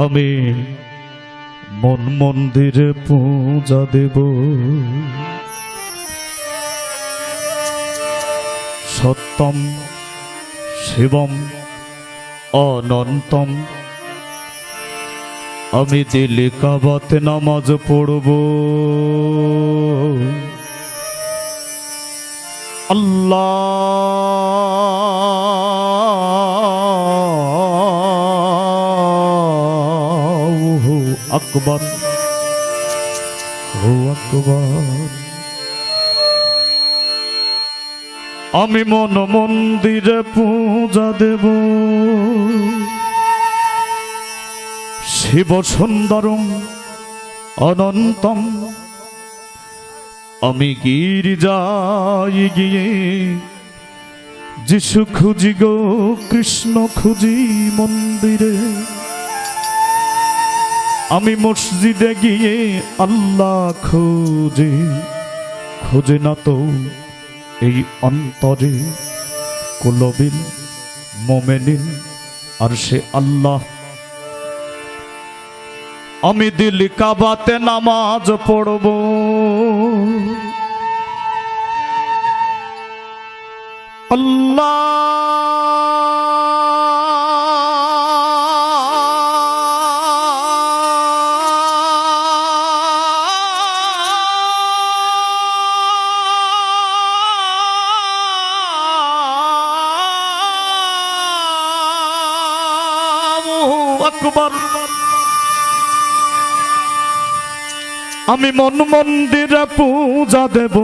আমি মন মন্দিরে পূজা দেব, সত্যম শিবম অনন্তম। আমি দিলে কাবাতে নামাজ পড়ব, আল্লাহু আকবার, হু আকবার। আমি মন মন্দিরে পূজা দেব, শিব সুন্দরম অনন্তম। আমি গির্জায় গিয়ে যিশু খুঁজি গো, কৃষ্ণ খুঁজি মন্দিরে। আমি মসজিদে গিয়ে আল্লাহ খুঁজি, খুঁজে না তো এই অন্তরে কুলবিল মোমেনিন আর সে আল্লাহ। আমি দিল কাবাতে নামাজ পড়ব, আল্লাহু আকবার। আমি মন মন্দিরে পূজা দেব,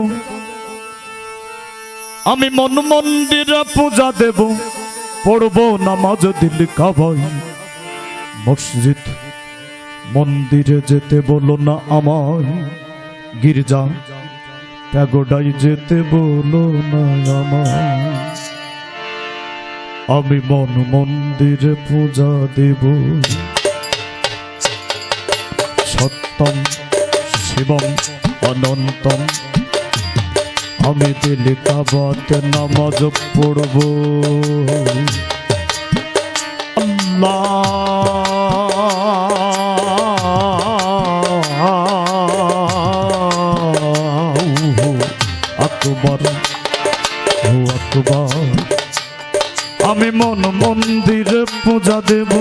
আমি মন মন্দিরে পূজা দেব, পড়ব নামাজ দিল কাবায়। মসজিদ মন্দিরে যেতে বলো না আমায়, গির্জা প্যাগোডায় যেতে বলো না আমায়। আমি মন মন্দিরে পূজা দেব, সত্যম শিবম অনন্তম। আমি দিল কাবাতে নামাজ পড়ব, আল্লাহু আকবার, হু আকবার। আমি মন মন্দিরে পূজা দেব,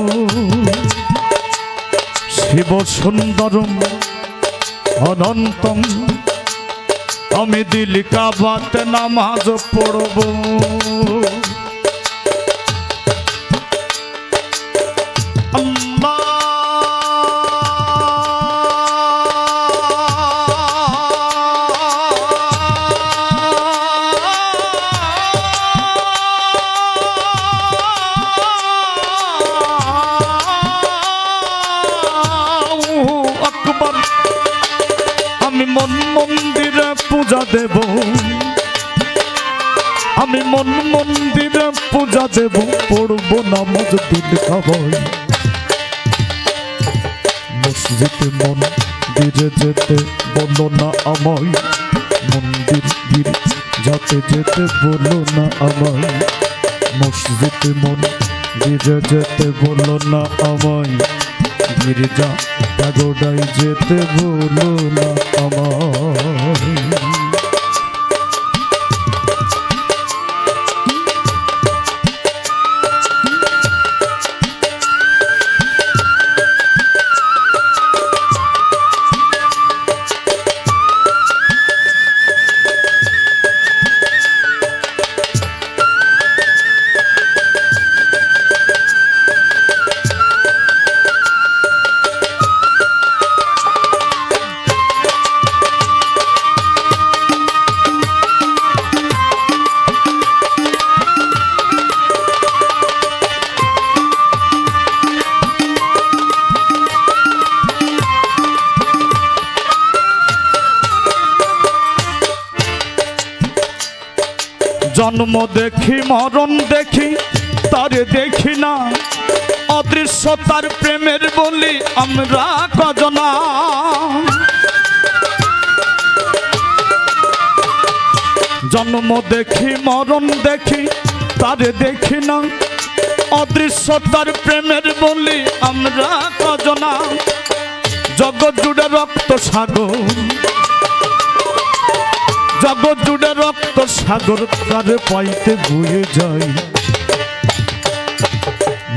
শিব সুন্দরম অনন্তম। আমি দিল কাবাতে নামাজ পড়ব, আমি মন মন্দিরে পূজা দেব, আমি মন মন্দিরে পূজা দেব, পড়ব নামাজ দিল কাবায়। মসজিদে মন্দিরে যেতে বলো না আমায়, মন্দির গির্জাতে যেতে বলো না আমায়। মসজিদে মন্দিরে যেতে বলো না আমায়, গির্জা প্যাগোডায় যেতে বলো না আমায়। জন্ম দেখি মরণ দেখি, তারে দেখি না, অদৃশ্য তার প্রেমের বলি আমরা কজনা। জন্ম দেখি মরণ দেখি, তারে দেখি না, অদৃশ্য তার প্রেমের বলি আমরা কজনা জগৎ জুড়ে রক্ত সাগর জগৎ জুড়ে রক্ত সাগর তারে পাইতে বয়ে যাই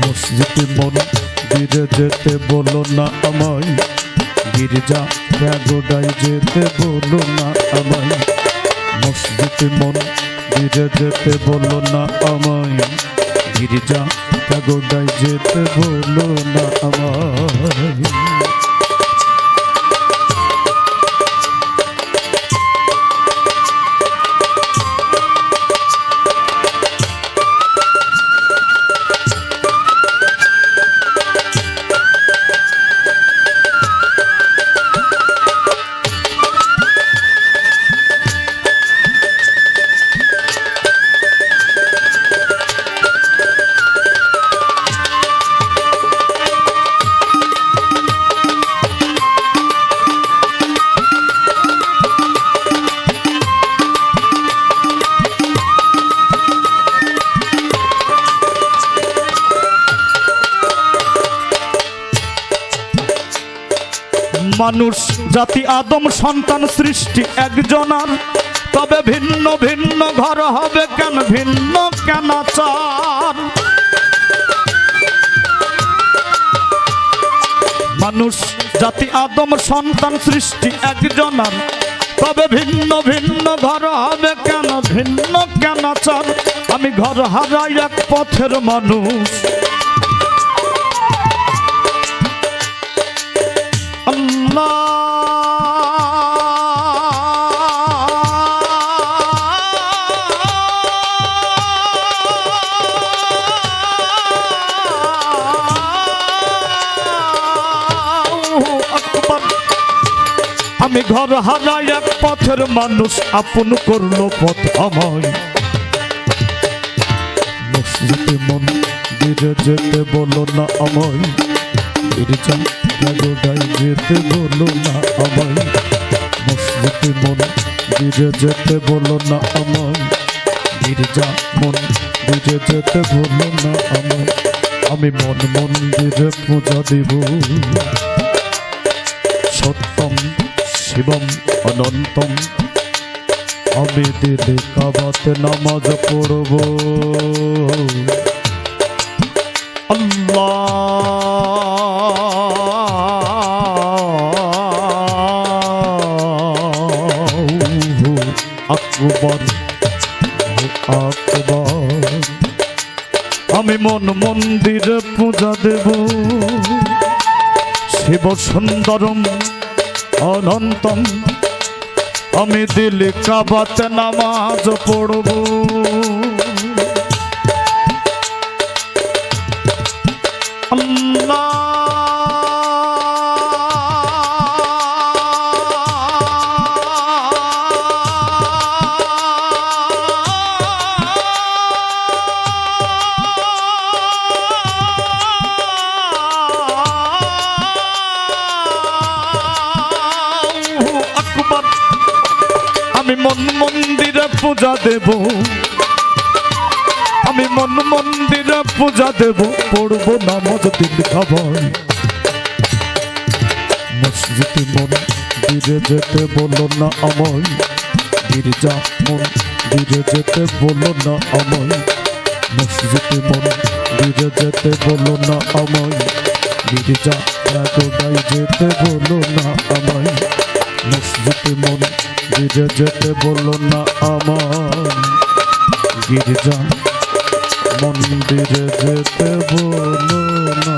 মসজিদে মন্দিরে যেতে বলো না আমায় গির্জা প্যাগোডায় যেতে বলো না আমায় মসজিদে মন্দিরে যেতে বলো না আমায় গির্জা প্যাগোডায় যেতে বলো না আমায় মানুষ জাতি আদম সন্তান সৃষ্টি একজনার তবে ভিন্ন ভিন্ন ঘর হবে কেন ভিন্ন কেন চার মানুষ জাতি আদম সন্তান সৃষ্টি একজনার তবে ভিন্ন ভিন্ন ঘর হবে কেন ভিন্ন কেন চার আমি ঘর হারাই এক পথের মানুষ আমি ঘর হারাই এক পথের মানুষ আপন করলো পথ আমায় মসজিদে মন্দিরে যেতে বলো না আমায় গির্জা প্যাগোডায় যেতে বলো না আমায় মসজিদে মন্দিরে যেতে বলো না আমায় গির্জা মন্দিরে যেতে বলো না আমায় আমি মন্দিরে পূজা দেব সত্যম শিবম অনন্তম আমি দিলে কাবাতে নামাজ পড়ব আল্লাহু আকবার আকবার আমি মন্দিরে পূজা দেব শিব সুন্দরম অনন্তম আমি দিলে কাবাতে নামাজ পড়ব আল্লাহ আমি মন্দিরে পূজা দেব আমি মন্দিরে পূজা দেব পড়বো নামাজ দিল খাবার মসজিদে মন্দিরে যেতে বলো না আমায় গির্জা মন্দিরে যেতে বলো না আমায় মসজিদে মন্দিরে যেতে বলো না আমায় গির্জা প্যাগোডায় যেতে বলো না আমায় মসজিদে মন্দিরে যেতে বলো না আমায় গির্জা মন্দিরে যেতে বলো না